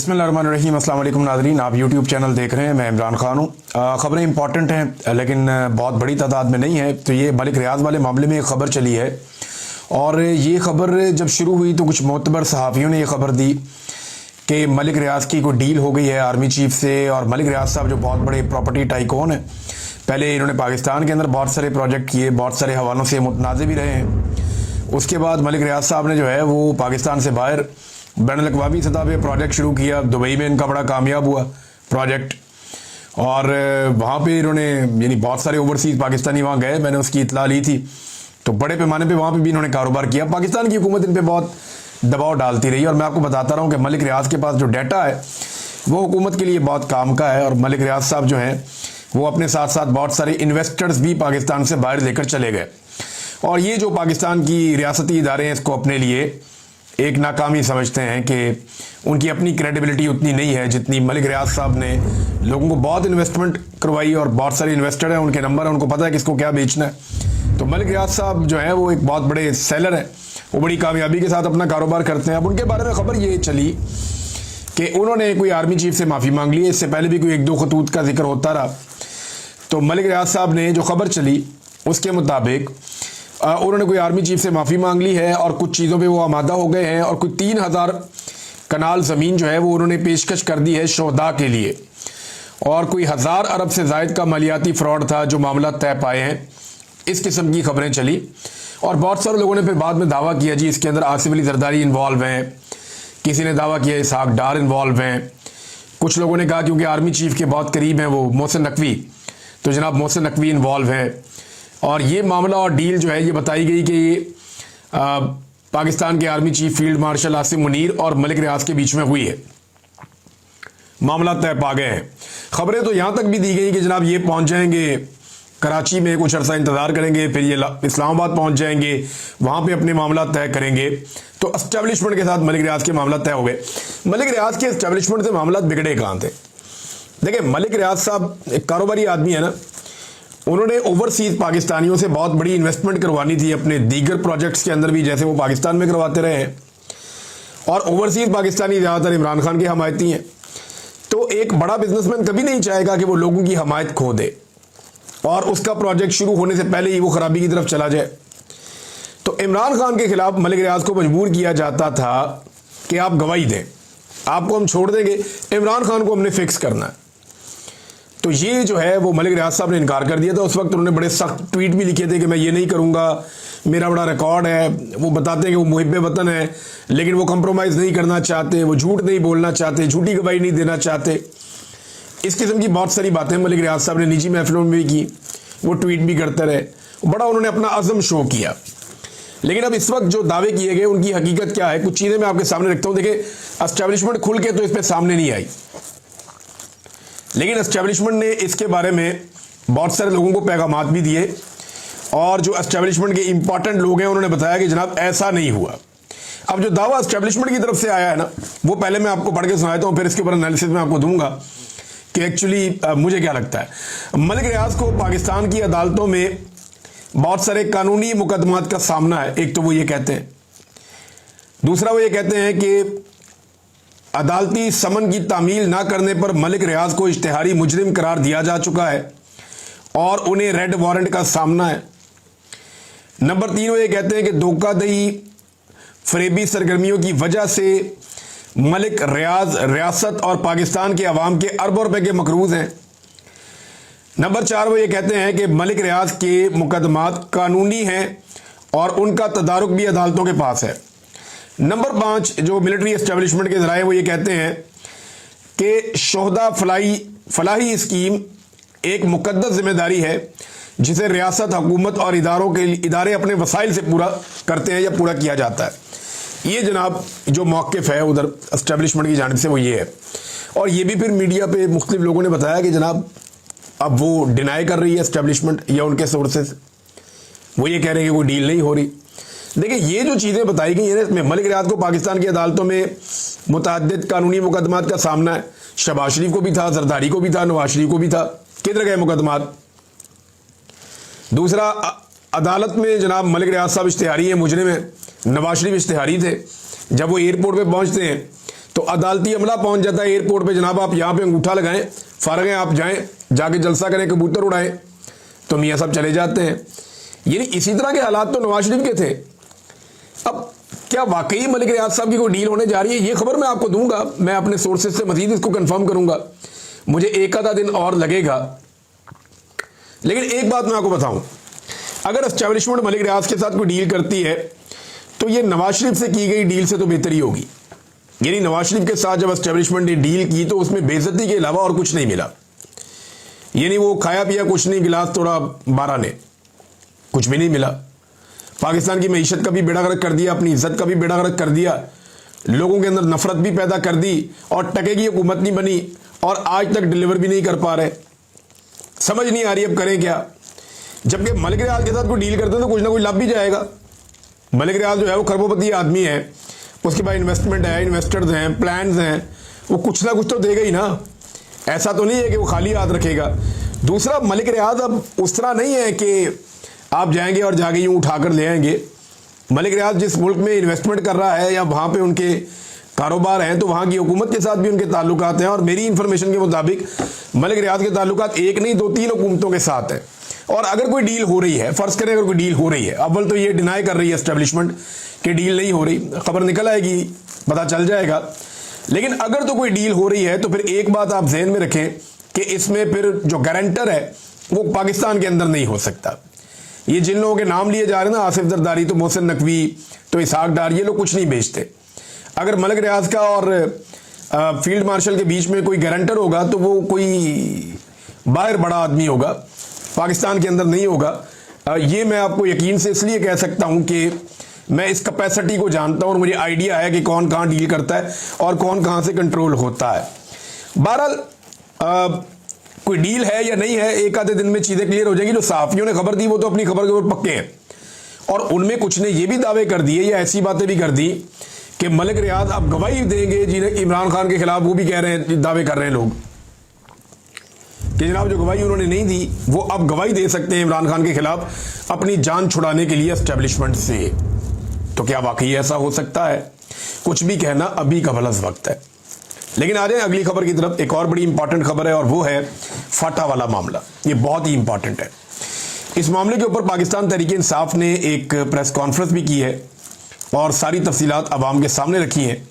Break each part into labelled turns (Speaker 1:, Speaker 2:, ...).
Speaker 1: बिस्मिल्लाहिर्रहमानिर्रहीम। अस्सलाम वालेकुम नाज़रीन, आप यूट्यूब चैनल देख रहे हैं। मैं इमरान खान हूँ। ख़बरें इंपॉर्टेंट हैं लेकिन बहुत बड़ी तादाद में नहीं है। तो ये मलिक रियाज वाले मामले में एक ख़बर चली है और ये ख़बर जब शुरू हुई तो कुछ मोतबर सहाफ़ियों ने ये ख़बर दी कि मलिक रियाज की कोई डील हो गई है आर्मी चीफ से। और मलिक रियाज साहब जो बहुत बड़े प्रॉपर्टी टाइकून हैं, पहले इन्होंने पाकिस्तान के अंदर बहुत सारे प्रोजेक्ट किए, बहुत सारे हवालों से मुतनाज़े भी रहे हैं। उसके बाद मलिक रियाज साहब ने जो है वो पाकिस्तान से बाहर बैनुल-अक़वामी सतह पे प्रोजेक्ट शुरू किया। दुबई में इनका बड़ा कामयाब हुआ प्रोजेक्ट और वहाँ पे इन्होंने यानी बहुत सारे ओवरसीज़ पाकिस्तानी वहाँ गए, मैंने उसकी इत्तला ली थी। तो बड़े पैमाने पे वहाँ पे भी इन्होंने कारोबार किया। पाकिस्तान की हुकूमत इन पर बहुत दबाव डालती रही और मैं आपको बताता रहा हूँ कि मलिक रियाज के पास जो डाटा है वो हुकूमत के लिए बहुत काम का है। और मलिक रियाज साहब जो हैं वो अपने साथ साथ बहुत सारे इन्वेस्टर्स भी पाकिस्तान से बाहर लेकर चले गए। और ये जो पाकिस्तान की रियासती इदारे हैं इसको अपने लिए एक नाकामी समझते हैं कि उनकी अपनी क्रेडिबिलिटी उतनी नहीं है जितनी मलिक रियाज साहब ने लोगों को बहुत इन्वेस्टमेंट करवाई और बहुत सारे इन्वेस्टर हैं, उनके नंबर हैं, उनको पता है किसको क्या बेचना है। तो मलिक रियाज साहब जो है वो एक बहुत बड़े सेलर हैं, वो बड़ी कामयाबी के साथ अपना कारोबार करते हैं। अब उनके बारे में खबर ये चली कि उन्होंने कोई आर्मी चीफ से माफ़ी मांग ली है। इससे पहले भी कोई एक दो खतूत का जिक्र होता रहा। तो मलिक रियाज साहब ने जो खबर चली उसके मुताबिक उन्होंने कोई आर्मी चीफ से माफ़ी मांग ली है और कुछ चीज़ों पे वो आमादा हो गए हैं और कोई 3000 कनाल ज़मीन जो है वो उन्होंने पेशकश कर दी है शोहदा के लिए। और कोई 1000 अरब से ज़ायद का मालियाती फ्रॉड था जो मामला तय पाए हैं। इस किस्म की खबरें चली और बहुत सारे लोगों ने फिर बाद में दावा किया जी इसके अंदर आसिफ अली जरदारी इन्वॉल्व हैं, किसी ने दावा किया इसहाक डार इन्वॉल्व हैं, कुछ लोगों ने कहा क्योंकि आर्मी चीफ के बहुत करीब हैं वो मोहसिन नकवी, तो जनाब मोहसिन नकवी इन्वॉल्व हैं। और ये मामला और डील जो है ये बताई गई कि ये पाकिस्तान के army chief field marshal Asim Munir और मलिक रियाज के बीच में हुई है। मामला तय पा गए हैं। खबरें तो यहां तक भी दी गई कि जनाब ये पहुंच जाएंगे कराची में, कुछ अरसा इंतजार करेंगे, फिर ये इस्लामाबाद पहुंच जाएंगे, वहां पे अपने मामला तय करेंगे। तो एस्टेब्लिशमेंट के साथ मलिक रियाज के मामला तय हो गए। मलिक रियाज के एस्टेब्लिशमेंट से मामला बिगड़े कहां थे? देखिए, मलिक रियाज साहब एक कारोबारी आदमी है ना, उन्होंने ओवरसीज पाकिस्तानियों से बहुत बड़ी इन्वेस्टमेंट करवानी थी अपने दीगर प्रोजेक्ट्स के अंदर भी, जैसे वो पाकिस्तान में करवाते रहे हैं। और ओवरसीज पाकिस्तानी ज़्यादातर इमरान खान के हमायती हैं। तो एक बड़ा बिजनेसमैन कभी नहीं चाहेगा कि वो लोगों की हमायत खो दे और उसका प्रोजेक्ट शुरू होने से पहले ही वो खराबी की तरफ चला जाए। तो इमरान खान के खिलाफ मलिक रियाज को मजबूर किया जाता था कि आप गवाही दें, आपको हम छोड़ देंगे, इमरान खान को हमने फिक्स करना है। तो ये जो है वो मलिक रियाज साहब ने इनकार कर दिया था। उस वक्त उन्होंने बड़े सख्त ट्वीट भी लिखे थे कि मैं ये नहीं करूँगा, मेरा बड़ा रिकॉर्ड है। वो बताते हैं कि वो मुहिब्बे वतन है लेकिन वो कंप्रोमाइज़ नहीं करना चाहते, वो झूठ नहीं बोलना चाहते, झूठी गवाही नहीं देना चाहते। इस किस्म की बहुत सारी बातें मलिक रियाज साहब ने निजी महफिलों में भी की, वो ट्वीट भी करते रहे, बड़ा उन्होंने अपना अज़म शो किया। लेकिन अब इस वक्त जो दावे किए गए उनकी हकीकत क्या है, कुछ चीज़ें मैं आपके सामने रखता हूँ। देखिए, एस्टेब्लिशमेंट खुल के तो इस पर सामने नहीं आई, लेकिन एस्टेब्लिशमेंट ने इसके बारे में बहुत सारे लोगों को पैगामात भी दिए और जो एस्टेब्लिशमेंट के इंपॉर्टेंट लोग हैं उन्होंने बताया कि जनाब ऐसा नहीं हुआ। अब जो दावा एस्टेब्लिशमेंट की तरफ से आया है ना, वो पहले मैं आपको पढ़ के सुनाता हूँ, फिर इसके ऊपर एनालिसिस मैं आपको दूंगा कि एक्चुअली मुझे क्या लगता है। मलिक रियाज को पाकिस्तान की अदालतों में बहुत सारे कानूनी मुकदमात का सामना है। एक तो वो ये कहते हैं, दूसरा वो ये कहते हैं कि अदालती समन की तामील ना करने पर मलिक रियाज को इश्तिहारी मुजरिम करार दिया जा चुका है और उन्हें रेड वारंट का सामना है। नंबर 3 वो ये कहते हैं कि धोखाधड़ी फरेबी सरगर्मियों की वजह से मलिक रियाज रियासत और पाकिस्तान के अवाम के अरबों रुपए के मकरूज हैं। नंबर 4 वो ये कहते हैं कि मलिक रियाज के मुकदमात कानूनी हैं और उनका तदारुक भी अदालतों के पास है। नंबर 5 जो मिलिट्री एस्टेब्लिशमेंट के जराए वो ये कहते हैं कि शोहदा फलाही स्कीम एक मुकद्दस जिम्मेदारी है जिसे रियासत, हुकूमत और इदारे अपने वसाइल से पूरा करते हैं या पूरा किया जाता है। ये जनाब जो मौक़िफ़ है उधर एस्टेब्लिशमेंट की जानिब से वो ये है। और ये भी फिर मीडिया पे मुख्तलिफ लोगों ने बताया कि जनाब अब वो डिनाई कर रही है एस्टेब्लिशमेंट या उनके सोर्सेज, वो ये कह रहे हैं कि कोई डील नहीं हो रही। देखिए, ये जो चीज़ें बताई गई हैं इसमें मलिक रियाज को पाकिस्तान की अदालतों में मुतअद्दिद कानूनी मुकदमात का सामना है। शहबाज शरीफ को भी था, जरदारी को भी था, नवाज शरीफ को भी था। किधर गए मुकदमात? दूसरा, अदालत में जनाब मलिक रियाज साहब इश्तिहारी हैं, मुजरिम हैं। नवाज शरीफ इश्तिहारी थे। जब वो एयरपोर्ट पे पहुंचते हैं तो अदालती अमला पहुंच जाता है एयरपोर्ट पे, जनाब आप यहां पे अंगूठा लगाएं, फारग हैं आप, जाएं जाके जलसा करें, कबूतर उड़ाएं, तो मियाँ साहब चले जाते हैं। यानी इसी तरह के हालात तो नवाज शरीफ के थे। अब क्या वाकई मलिक रियाज साहब की कोई डील होने जा रही है, ये खबर मैं आपको दूंगा, मैं अपने सोर्सेज से मजीद इसको कंफर्म करूंगा, मुझे एक आधा दिन और लगेगा। लेकिन एक बात मैं आपको बताऊं, अगर एस्टेब्लिशमेंट मलिक रियाज के साथ कोई डील करती है तो ये नवाज शरीफ से की गई डील से तो बेहतरी होगी। यानी नवाज शरीफ के साथ जब एस्टेब्लिशमेंट ने डील की तो उसमें बेइज्जती के अलावा और कुछ नहीं मिला। यानी वो खाया पिया कुछ नहीं, गिलास तोड़ा 12 ने, कुछ भी नहीं मिला। पाकिस्तान की मईशत का भी बेड़ा गर्क कर दिया, अपनी इज्जत का भी बेड़ा गर्क कर दिया, लोगों के अंदर नफरत भी पैदा कर दी, और टके की हुकूमत नहीं बनी और आज तक डिलीवर भी नहीं कर पा रहे। समझ नहीं आ रही अब करें क्या। जबकि मलिक रियाज के साथ कोई डील करते हैं तो कुछ ना कुछ लाभ भी जाएगा। मलिक रियाज जो है वो खरबोपति आदमी है, उसके पास इन्वेस्टमेंट है, इन्वेस्टर्स हैं, प्लान्स हैं, वो कुछ ना कुछ तो देगा ही ना। ऐसा तो नहीं है कि वो खाली हाथ रखेगा। दूसरा, मलिक रियाज अब उस तरह नहीं है कि आप जाएंगे और जाके यूं उठाकर ले आएंगे। मलिक रियाज जिस मुल्क में इन्वेस्टमेंट कर रहा है या वहां पे उनके कारोबार हैं तो वहां की हुकूमत के साथ भी उनके ताल्लुकात हैं, और मेरी इंफॉर्मेशन के मुताबिक मलिक रियाज के ताल्लुकात एक नहीं 2-3 हुकूमतों के साथ है। और अगर कोई डील हो रही है, फर्ज करें अगर कोई डील हो रही है, अव्वल तो ये डिनाई कर रही है एस्टेब्लिशमेंट कि डील नहीं हो रही, खबर निकल आएगी, पता चल जाएगा। लेकिन अगर तो कोई डील हो रही है तो फिर एक बात आप जहन में रखें कि इसमें फिर जो गारंटर है वो पाकिस्तान के अंदर नहीं हो सकता। ये जिन लोगों के नाम लिए जा रहे हैं ना, आसिफ जरदारी, तो मोहसिन नकवी, तो इसहाक डार, ये लोग कुछ नहीं बेचते। अगर मलिक रियाज का और फील्ड मार्शल के बीच में कोई गारंटर होगा तो वो कोई बाहर बड़ा आदमी होगा, पाकिस्तान के अंदर नहीं होगा। ये मैं आपको यकीन से इसलिए कह सकता हूं कि मैं इस कैपेसिटी को जानता हूं और मुझे आइडिया है कि कौन कहां डील करता है और कौन कहां से कंट्रोल होता है। बहरहाल कोई डील है या नहीं है, एक आधे दिन में चीजें क्लियर हो जाएगी। जो सहाफियों ने खबर दी वो तो अपनी खबर के ऊपर पक्के हैं, और उनमें कुछ ने ये भी दावे कर दिए या ऐसी बातें भी कर दी कि मलिक रियाज अब गवाही देंगे जिन्हें इमरान खान के खिलाफ। वो भी कह रहे हैं, दावे कर रहे हैं लोग कि जनाब जो गवाही उन्होंने नहीं दी वो अब गवाही दे सकते हैं इमरान खान के खिलाफ अपनी जान छुड़ाने के लिए एस्टेब्लिशमेंट से। तो क्या वाकई ऐसा हो सकता है? कुछ भी कहना अभी का भलस वक्त है। लेकिन आ जाए अगली खबर की तरफ। एक और बड़ी इंपॉर्टेंट खबर है और वो है फाटा वाला मामला। ये बहुत ही इंपॉर्टेंट है। इस मामले के ऊपर पाकिस्तान तहरीक इंसाफ ने एक प्रेस कॉन्फ्रेंस भी की है और सारी तफसीलात अवाम के सामने रखी हैं।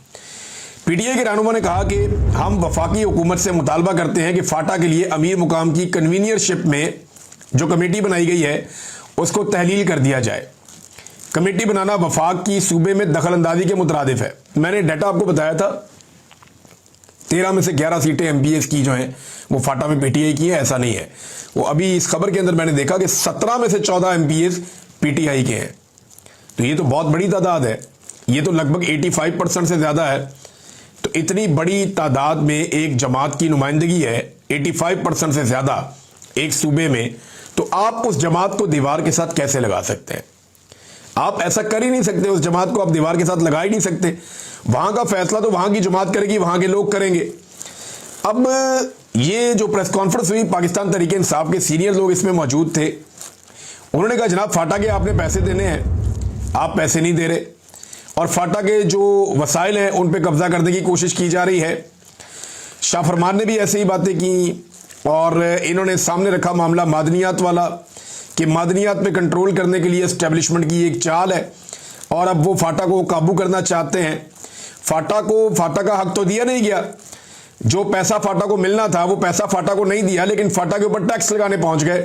Speaker 1: पीटीआई के रहनुमा ने कहा कि हम वफाकी हुकूमत से मुतालबा करते हैं कि फाटा के लिए अमीर मुकाम की कन्वीनियरशिप में जो कमेटी बनाई गई है उसको तहलील कर दिया जाए। कमेटी बनाना वफाक की सूबे में दखल अंदाजी के मुतरादिफ है। मैंने डाटा आपको बताया था, 13 में से 11 सीटें एमपीएस की जो हैं वो फाटा में पीटीआई की है। ऐसा नहीं है, वो अभी इस खबर के अंदर मैंने देखा कि 17 में से 14 एमपीएस पीटीआई के हैं। तो ये तो बहुत बड़ी तादाद है, ये तो लगभग 85% से ज्यादा है। तो इतनी बड़ी तादाद में एक जमात की नुमाइंदगी है, 85% से ज्यादा एक सूबे में, तो आप उस जमात को दीवार के साथ कैसे लगा सकते हैं? आप ऐसा कर ही नहीं सकते, उस जमात को आप दीवार के साथ लगा ही नहीं सकते। वहां का फैसला तो वहां की जमात करेगी, वहां के लोग करेंगे। अब ये जो प्रेस कॉन्फ्रेंस हुई, पाकिस्तान तहरीक इंसाफ के सीनियर लोग इसमें मौजूद थे। उन्होंने कहा जनाब फाटा के आपने पैसे देने हैं, आप पैसे नहीं दे रहे, और फाटा के जो वसाइल हैं उन पे कब्जा करने की कोशिश की जा रही है। शाह फरमान ने भी ऐसे ही बातें की और इन्होंने सामने रखा मामला मादनियात वाला कि मादनियात पे कंट्रोल करने के लिए एस्टेब्लिशमेंट की एक चाल है और अब वो फाटा को काबू करना चाहते हैं। फाटा का हक तो दिया नहीं गया, जो पैसा फाटा को मिलना था वो पैसा फाटा को नहीं दिया, लेकिन फाटा के ऊपर टैक्स लगाने पहुंच गए।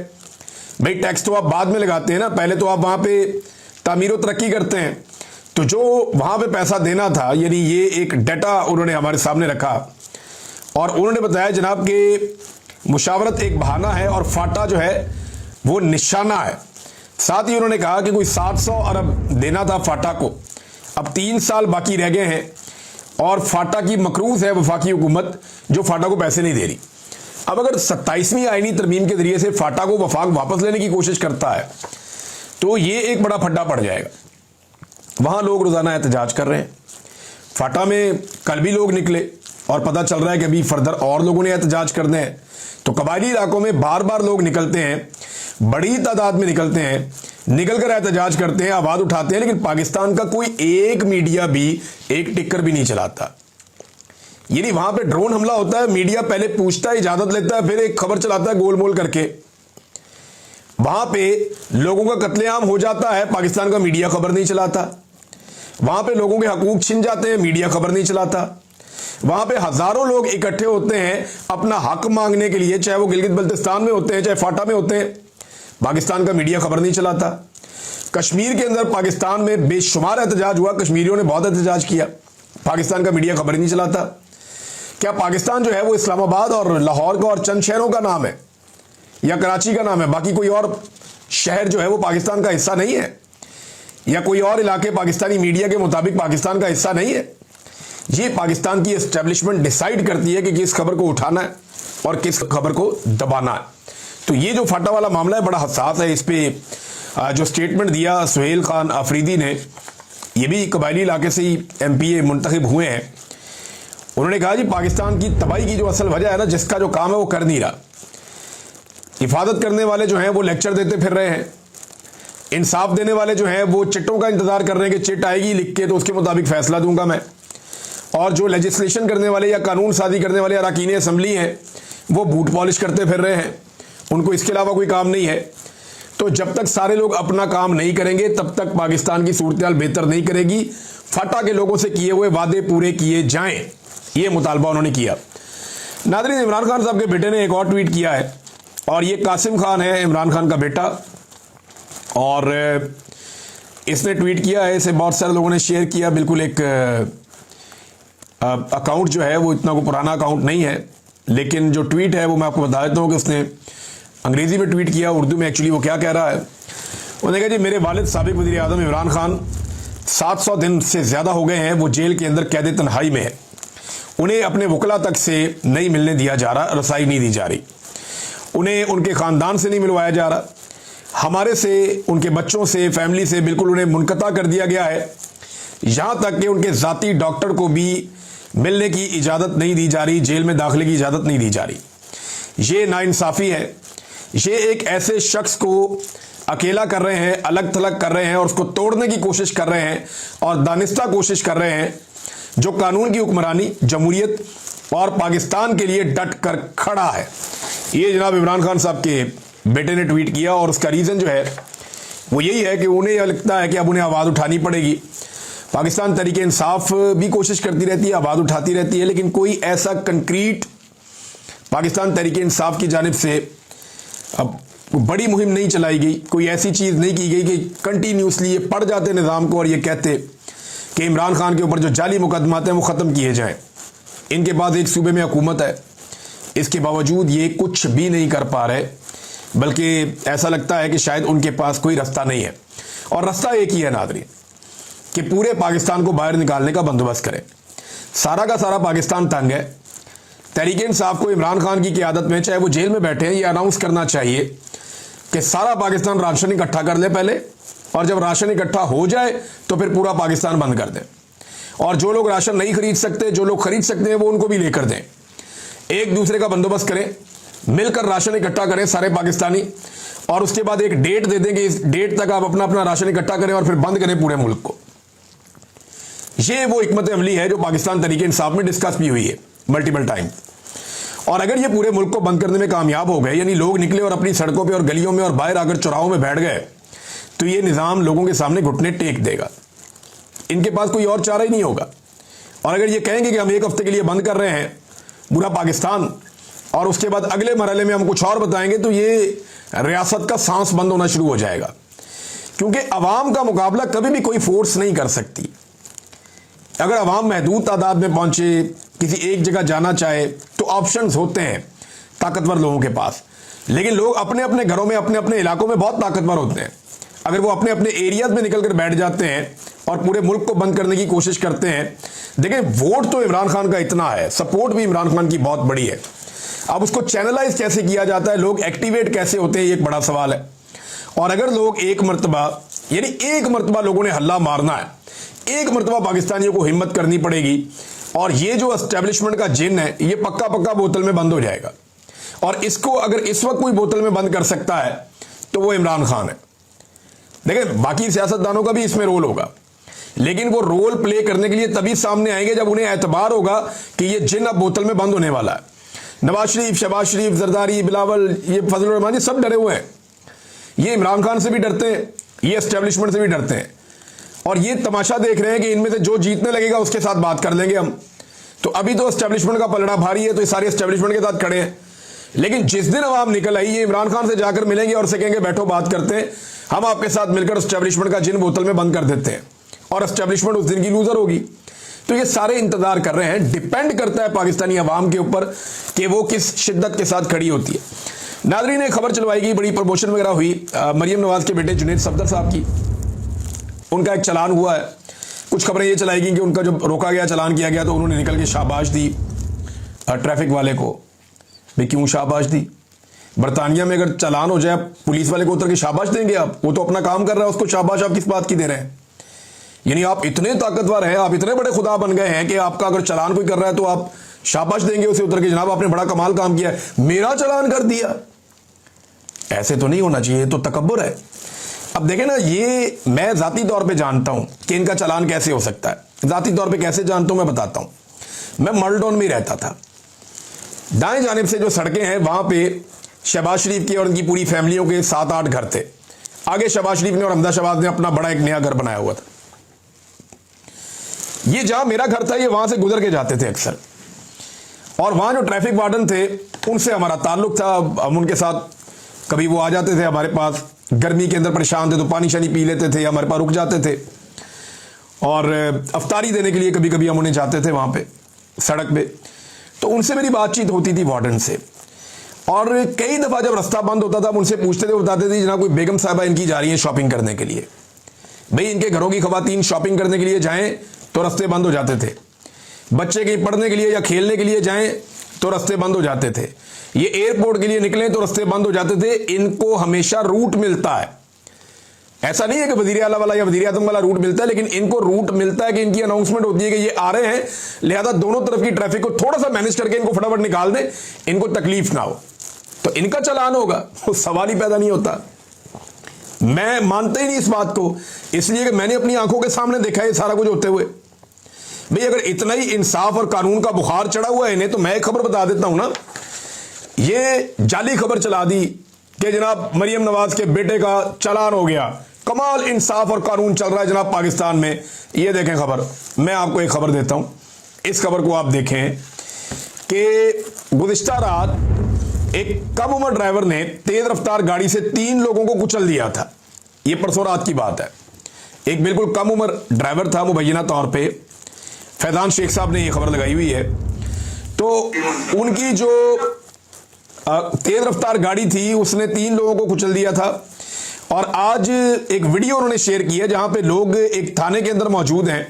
Speaker 1: भाई टैक्स तो आप बाद में लगाते हैं ना, पहले तो आप वहां पे तामीर और तरक्की करते हैं। तो जो वहां पे पैसा देना था, यानी ये एक डाटा उन्होंने हमारे सामने रखा और उन्होंने बताया जनाब कि मुशावरत एक बहाना है और फाटा जो है वो निशाना है। साथ ही उन्होंने कहा कि कोई 700 अरब देना था फाटा को, अब 3 साल बाकी रह गए हैं और फाटा की मकरूज है वफाकी हुकूमत जो फाटा को पैसे नहीं दे रही। अब अगर 27वीं आईनी तरमीम के जरिए से फाटा को वफाक वापस लेने की कोशिश करता है तो ये एक बड़ा फड्डा पड़ जाएगा। वहां लोग रोजाना एहतजाज कर रहे हैं, फाटा में कल भी लोग निकले और पता चल रहा है कि अभी फर्दर और लोगों ने एहतजाज करने हैं। तो कबायली इलाकों में बार बार लोग निकलते हैं, बड़ी तादाद में निकलते हैं, निकलकर एहतजाज करते हैं, आवाज उठाते हैं, लेकिन पाकिस्तान का कोई एक मीडिया भी एक टिक्कर भी नहीं चलाता। यानी वहां पे ड्रोन हमला होता है, मीडिया पहले पूछता है, इजाजत लेता है, फिर एक खबर चलाता है गोल मोल करके। वहां पे लोगों का कत्लेआम हो जाता है, पाकिस्तान का मीडिया खबर नहीं चलाता। वहां पे लोगों के हकूक छिन जाते हैं, मीडिया खबर नहीं चलाता। वहां पे हजारों लोग इकट्ठे होते हैं अपना हक मांगने के लिए, चाहे वो गिलगित बल्तिस्तान में होते हैं, चाहे फाटा में होते हैं, पाकिस्तान का मीडिया खबर नहीं चलाता। कश्मीर के अंदर पाकिस्तान में बेशुमार एहतजाज हुआ, कश्मीरियों ने बहुत एहतजाज किया, पाकिस्तान का मीडिया खबर ही नहीं चलाता। क्या पाकिस्तान जो है वो इस्लामाबाद और लाहौर का और चंद शहरों का नाम है या कराची का नाम है? बाकी कोई और शहर जो है वो पाकिस्तान का हिस्सा नहीं है, या कोई और इलाके पाकिस्तानी मीडिया के मुताबिक पाकिस्तान का हिस्सा नहीं है? ये पाकिस्तान की एस्टेब्लिशमेंट डिसाइड करती है कि किस खबर को उठाना है और किस खबर को दबाना है। तो ये जो फाटा वाला मामला है बड़ा हसास है। इस पे जो स्टेटमेंट दिया सुहेल खान अफरीदी ने, ये भी कबायली इलाके से ही MPA मुंतखब हुए हैं, उन्होंने कहा जी पाकिस्तान की तबाही की जो असल वजह है ना, जिसका जो काम है वो कर नहीं रहा। हिफाजत करने वाले जो हैं वो लेक्चर देते फिर रहे हैं, इंसाफ देने वाले जो हैं वो चिट्टों का इंतजार कर रहे हैं कि चिट आएगी लिख के तो उसके मुताबिक फैसला दूंगा मैं, और जो लेजिस्लेशन करने वाले या कानून साजी करने वाले अरकान असम्बली हैं वो बूट पॉलिश करते फिर रहे हैं, उनको इसके अलावा कोई काम नहीं है। तो जब तक सारे लोग अपना काम नहीं करेंगे तब तक पाकिस्तान की सूरत हाल बेहतर नहीं करेगी। फटा के लोगों से किए हुए वादे पूरे किए जाएं, ये मुतालबा उन्होंने किया। नाज़रीन, इमरान खान साहब के बेटे ने एक और ट्वीट किया है, और ये कासिम खान है इमरान खान का बेटा, और इसने ट्वीट किया है, इसे बहुत सारे लोगों ने शेयर किया। बिल्कुल एक अकाउंट जो है वो इतना को पुराना अकाउंट नहीं है, लेकिन जो ट्वीट है वो मैं आपको बता देता हूँ कि उसने अंग्रेजी में ट्वीट किया। उर्दू में एक्चुअली वो क्या कह रहा है, उन्होंने कहा जी मेरे वालिद साबिक वज़ीर आज़म इमरान खान 700 दिन से ज़्यादा हो गए हैं वो जेल के अंदर कैद तन्हाई में है। उन्हें अपने वकला तक से नहीं मिलने दिया जा रहा, रसाई नहीं दी जा रही, उन्हें उनके ख़ानदान से नहीं मिलवाया जा रहा, हमारे से, उनके बच्चों से, फैमिली से बिल्कुल उन्हें मुनक़ता कर दिया गया है। यहाँ तक कि उनके ज़ाती डॉक्टर को भी मिलने की इजाज़त नहीं दी जा रही, जेल में दाखिले की इजाज़त नहीं दी जा रही। ये नाइंसाफ़ी है। ये एक ऐसे शख्स को अकेला कर रहे हैं, अलग थलग कर रहे हैं और उसको तोड़ने की कोशिश कर रहे हैं और दानिस्ता कोशिश कर रहे हैं, जो कानून की हुक्मरानी, जमहूरियत और पाकिस्तान के लिए डट कर खड़ा है। ये जनाब इमरान खान साहब के बेटे ने ट्वीट किया, और उसका रीज़न जो है वो यही है कि उन्हें यह लगता है कि अब उन्हें आवाज़ उठानी पड़ेगी। पाकिस्तान तहरीक इंसाफ भी कोशिश करती रहती है, आवाज़ उठाती रहती है, लेकिन कोई ऐसा कंक्रीट पाकिस्तान तहरीक इंसाफ की जानिब से अब बड़ी मुहिम नहीं चलाई गई, कोई ऐसी चीज़ नहीं की गई कि कंटिन्यूसली ये पढ़ जाते निज़ाम को और ये कहते कि इमरान खान के ऊपर जो जाली मुकदमात हैं वो ख़त्म किए जाएं। इनके पास एक सूबे में हुकूमत है, इसके बावजूद ये कुछ भी नहीं कर पा रहे, बल्कि ऐसा लगता है कि शायद उनके पास कोई रास्ता नहीं है। और रास्ता एक ही है नाज़रीन, कि पूरे पाकिस्तान को बाहर निकालने का बंदोबस्त करें। सारा का सारा पाकिस्तान तंग है। तहरीक इंसाफ को इमरान खान की क़यादत में, चाहे वो जेल में बैठे हैं, ये अनाउंस करना चाहिए कि सारा पाकिस्तान राशन इकट्ठा कर ले पहले, और जब राशन इकट्ठा हो जाए तो फिर पूरा पाकिस्तान बंद कर दें, और जो लोग राशन नहीं खरीद सकते, जो लोग खरीद सकते हैं वो उनको भी लेकर दें। एक दूसरे का बंदोबस्त करें, मिलकर राशन इकट्ठा करें सारे पाकिस्तानी, और उसके बाद एक डेट दे दें कि इस डेट तक आप अपना अपना राशन इकट्ठा करें और फिर बंद करें पूरे मुल्क को। ये वो हिकमत अमली है जो पाकिस्तान तहरीक इंसाफ में डिस्कस भी हुई है मल्टीपल टाइम। और अगर ये पूरे मुल्क को बंद करने में कामयाब हो गए, यानी लोग निकले और अपनी सड़कों पे और गलियों में और बाहर आकर चौराहों में बैठ गए, तो ये निज़ाम लोगों के सामने घुटने टेक देगा। इनके पास कोई और चारा ही नहीं होगा। और अगर ये कहेंगे कि हम एक हफ्ते के लिए बंद कर रहे हैं पूरा पाकिस्तान, और उसके बाद अगले मरहले में हम कुछ और बताएंगे, तो ये रियासत का सांस बंद होना शुरू हो जाएगा। क्योंकि अवाम का मुकाबला कभी भी कोई फोर्स नहीं कर सकती। अगर अवाम महदूद तादाद में पहुंचे, किसी एक जगह जाना चाहे, तो ऑप्शंस होते हैं ताकतवर लोगों के पास, लेकिन लोग अपने अपने घरों में, अपने अपने इलाकों में बहुत ताकतवर होते हैं। अगर वो अपने अपने एरियाज में निकल कर बैठ जाते हैं और पूरे मुल्क को बंद करने की कोशिश करते हैं, देखिए वोट तो इमरान खान का इतना है, सपोर्ट भी इमरान खान की बहुत बड़ी है। अब उसको चैनलाइज कैसे किया जाता है, लोग एक्टिवेट कैसे होते हैं, ये एक बड़ा सवाल है। और अगर लोग एक मरतबा, यानी एक मरतबा लोगों ने हल्ला मारना है, एक मरतबा पाकिस्तानियों को हिम्मत करनी पड़ेगी, और ये जो एस्टेब्लिशमेंट का जिन है ये पक्का पक्का बोतल में बंद हो जाएगा। और इसको अगर इस वक्त कोई बोतल में बंद कर सकता है तो वो इमरान खान है। देखिए बाकी सियासतदानों का भी इसमें रोल होगा, लेकिन वो रोल प्ले करने के लिए तभी सामने आएंगे जब उन्हें एतबार होगा कि ये जिन अब बोतल में बंद होने वाला है। नवाज शरीफ, शहबाज शरीफ, जरदारी, बिलावल, ये फजलुर रहमान, ये सब डरे हुए हैं। ये इमरान खान से भी डरते हैं, ये एस्टेब्लिशमेंट से भी डरते हैं, और ये तमाशा देख रहे हैं कि इनमें से जो जीतने लगेगा उसके साथ बात कर लेंगे हम। तो अभी तो एस्टेब्लिशमेंट का पलड़ा भारी है, तो ये सारे एस्टेब्लिशमेंट के साथ खड़े हैं। लेकिन जिस दिन अवाम निकल आई, ये इमरान खान से जाकर मिलेंगे और से कहेंगे बैठो बात करते हैं, हम आपके साथ मिलकर एस्टेब्लिशमेंट का जिन बोतल में बंद कर देते हैं, और एस्टेब्लिशमेंट उस दिन की लूजर होगी। तो ये सारे इंतजार कर रहे हैं। डिपेंड करता है पाकिस्तानी अवाम के ऊपर कि वो किस शिद्दत के साथ खड़ी होती है। नाज़रीन ने खबर चलवाई गई, बड़ी प्रमोशन वगैरह हुई मरियम नवाज के बेटे जुनैद सफदर साहब की, उनका एक चलान हुआ है। कुछ खबरें ये चलाई गई कि उनका जब रोका गया, चलान किया गया, तो उन्होंने निकल के शाबाश दी ट्रैफिक वाले को। भाई क्यों शाबाश दी? बरतानिया में अगर चालान हो जाए, पुलिस वाले को उतर के शाबाश देंगे आप? वो तो अपना काम कर रहा है, उसको शाबाश आप किस बात की दे रहे हैं? यानी आप इतने ताकतवर हैं, आप इतने बड़े खुदा बन गए हैं कि आपका अगर चालान कोई कर रहा है तो आप शाबाश देंगे उसे उतर के, जनाब आपने बड़ा कमाल काम किया है, मेरा चालान कर दिया। ऐसे तो नहीं होना चाहिए, तो तकब्बुर है। अब देखें ना, ये मैं जाती तौर पे जानता हूं कि इनका चालान कैसे हो सकता है। जाती तौर पे कैसे जानता हूं मैं बताता हूं। मैं मॉडल में ही रहता था। दाएं जानिब से जो सड़कें हैं वहां पे शहबाज शरीफ की और उनकी पूरी फैमिलियों के 7-8 घर थे। आगे शहबाज शरीफ ने और हमदा शहबाज ने अपना बड़ा एक नया घर बनाया हुआ था। ये जहां मेरा घर था, ये वहां से गुजर के जाते थे अक्सर, और वहां जो ट्रैफिक वार्डन थे उनसे हमारा ताल्लुक था। हम उनके साथ कभी वो आ जाते थे हमारे पास, गर्मी के अंदर परेशान थे तो पानी शानी पी लेते थे, हमारे पास रुक जाते थे, और अफ्तारी देने के लिए कभी कभी हम उन्हें जाते थे वहां पे सड़क पे। तो उनसे मेरी बातचीत होती थी वार्डन से, और कई दफा जब रास्ता बंद होता था हम उनसे पूछते थे, बताते थे जनाब कोई बेगम साहबा इनकी जा रही है शॉपिंग करने के लिए। भाई इनके घरों की खवातीन शॉपिंग करने के लिए जाएं तो रास्ते बंद हो जाते थे, बच्चे कहीं पढ़ने के लिए या खेलने के लिए जाएं तो रास्ते बंद हो जाते थे, ये एयरपोर्ट के लिए निकलें तो रास्ते बंद हो जाते थे। इनको हमेशा रूट मिलता है, ऐसा नहीं है कि वजीर आला वाला या वजीर आजम वाला रूट मिलता है, लेकिन इनको रूट मिलता है कि इनकी अनाउंसमेंट होती है कि ये आ रहे हैं, लिहाजा दोनों तरफ की ट्रैफिक को थोड़ा सा मैनेज करके इनको फटाफट निकाल दें, इनको तकलीफ ना हो, तो इनका चालान होगा। वो सवाल ही पैदा नहीं होता। मैं मानता ही नहीं इस बात को, इसलिए कि मैंने अपनी आंखों के सामने देखा है सारा कुछ होते हुए। भाई अगर इतना ही इंसाफ और कानून का बुखार चढ़ा हुआ है इन्हें, तो मैं एक खबर बता देता हूं ना। ये जाली खबर चला दी कि जनाब मरियम नवाज के बेटे का चालान हो गया, कमाल इंसाफ और कानून चल रहा है जनाब पाकिस्तान में। ये देखें खबर, मैं आपको एक खबर देता हूं, इस खबर को आप देखें कि गुज़िश्ता रात एक कम उम्र ड्राइवर ने तेज रफ्तार गाड़ी से 3 लोगों को कुचल दिया था। ये परसों रात की बात है। एक बिल्कुल कम उम्र ड्राइवर था, मुबैना तौर पे फैजान शेख साहब ने यह खबर लगाई हुई है। तो उनकी जो तेज रफ्तार गाड़ी थी उसने 3 लोगों को कुचल दिया था, और आज एक वीडियो उन्होंने शेयर की है जहां पे लोग एक थाने के अंदर मौजूद हैं,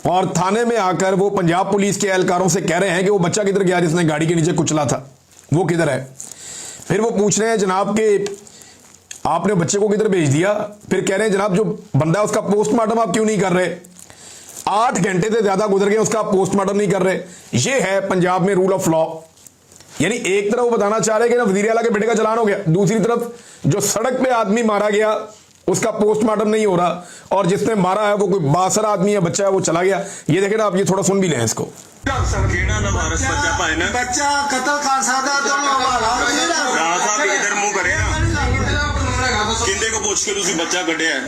Speaker 1: और थाने में आकर वो पंजाब पुलिस के एहलकारों से कह रहे हैं कि वो बच्चा किधर गया जिसने गाड़ी के नीचे कुचला था, वो किधर है। फिर वो पूछ रहे हैं जनाब कि आपने बच्चे को किधर भेज दिया। फिर कह रहे हैं जनाब जो बंदा उसका पोस्टमार्टम आप क्यों नहीं कर रहे, 8 घंटे से ज्यादा गुजर गए उसका पोस्टमार्टम नहीं कर रहे। ये है पंजाब में रूल ऑफ लॉ। यानी एक तरफ वो बताना चाह रहे हैं कि ना वजीर आला के बेटे का चालान हो गया, दूसरी तरफ जो सड़क पे आदमी मारा गया उसका पोस्टमार्टम नहीं हो रहा, और जिसने मारा है वो कोई बासर आदमी है, बच्चा है, वो चला गया। ये देखें ना आप, ये थोड़ा सुन भी लें इसको।
Speaker 2: बच्चा कतल कर सकदा तो मुंह करे ना किंदे को पूछ के तुसी बच्चा कढ़िया है।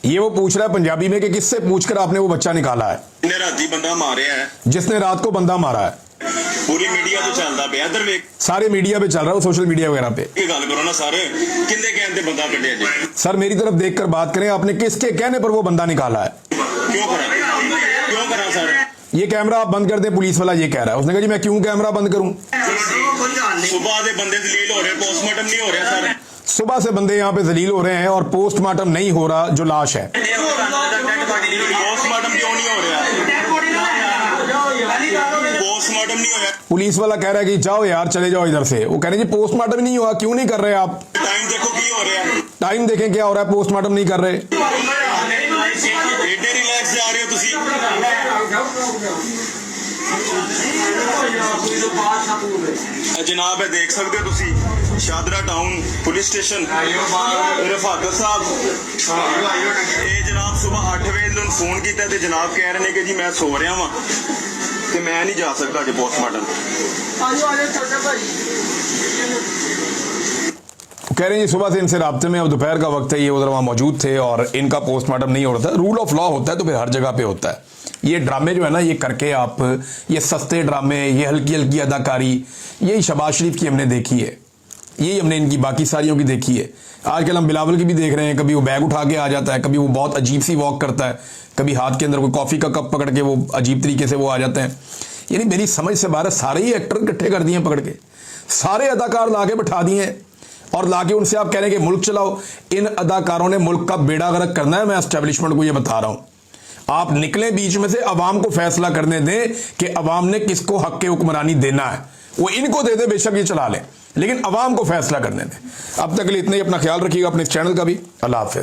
Speaker 1: ये वो पूछ रहा है पंजाबी में कि किससे पूछकर आपने वो बच्चा निकाला है।
Speaker 2: राती बंदा मारिया है,
Speaker 1: जिसने रात को बंदा मारा है।
Speaker 2: पूरी मीडिया तो चलता पे, इधर वेख
Speaker 1: सारे मीडिया पे चल रहा है, सोशल मीडिया वगैरह पे।
Speaker 2: गल करो ना सारे, किंदे कहते बंदा कढ़िया जी।
Speaker 1: सर मेरी तरफ देखकर बात करें, आपने किसके कहने पर वो बंदा निकाला है?
Speaker 2: क्यों करा सर?
Speaker 1: ये कैमरा आप बंद कर दे, पुलिस वाला ये कह रहा है। उसने कहा जी मैं क्यों कैमरा बंद करूं?
Speaker 2: सुबह से बंदे जलील हो रहे, पोस्टमार्टम नहीं हो रहा सर।
Speaker 1: सुबह से बंदे यहाँ पे जलील हो रहे हैं और पोस्टमार्टम नहीं हो रहा जो लाश है।
Speaker 2: पोस्टमार्टम क्यों नहीं हो रहा? पोस्टमार्टम नहीं हो रहा।
Speaker 1: पुलिस वाला कह रहा है कि जाओ यार चले जाओ इधर से। वो कह रहे हैं जी पोस्टमार्टम नहीं हुआ, क्यों नहीं कर रहे आप?
Speaker 2: टाइम देखो क्या हो रहा है,
Speaker 1: टाइम देखें क्या हो रहा है, पोस्टमार्टम नहीं कर रहे।
Speaker 2: एडे रिलैक्स जा रहे हो तुसी। जनाब है देख सकते हो तुसी Shahdara town police station Rafaqat साहब ये जनाब सुबह 8 बजे उन्होंने फोन किया ते जनाब कह रहे हैं कि जी मैं सो रहा वा ते मैं नहीं जा सकता अजे पोस्टमार्टम।
Speaker 1: कह रहे हैं जी सुबह से इनसे राब्ते में, अब दोपहर का वक्त है, ये उधर वहाँ मौजूद थे और इनका पोस्टमार्टम नहीं हो रहा था। रूल ऑफ लॉ होता है तो फिर हर जगह पे होता है। ये ड्रामे जो है ना, ये करके आप, ये सस्ते ड्रामे, ये हल्की हल्की अदाकारी, यही शहबाज शरीफ की हमने देखी है, यही हमने इनकी बाकी सारियों की देखी है। आजकल हम बिलावल की भी देख रहे हैं, कभी वो बैग उठा के आ जाता है, कभी वो बहुत अजीब सी वॉक करता है, कभी हाथ के अंदर कोई कॉफ़ी का कप पकड़ के वो अजीब तरीके से वो आ जाते हैं। यानी मेरी समझ से बाहर सारे ही एक्टर इकट्ठे कर दिए पकड़ के, सारे अदाकार ला के बैठा दिए और लाके उनसे आप कह रहे हैं कि मुल्क चलाओ। इन अदाकारों ने मुल्क का बेड़ा गर्क करना है, मैं एस्टेब्लिशमेंट को ये बता रहा हूं। आप निकलें बीच में से, अवाम को फैसला करने दें कि अवाम ने किसको हक के हुक्मरानी देना है। वो इनको दे दे, बेशक ये चला लें, लेकिन अवाम को फैसला करने दें। अब तक के लिए इतना ही। अपना ख्याल रखिएगा, अपने इस चैनल का भी। अल्लाह हाफ़िज़।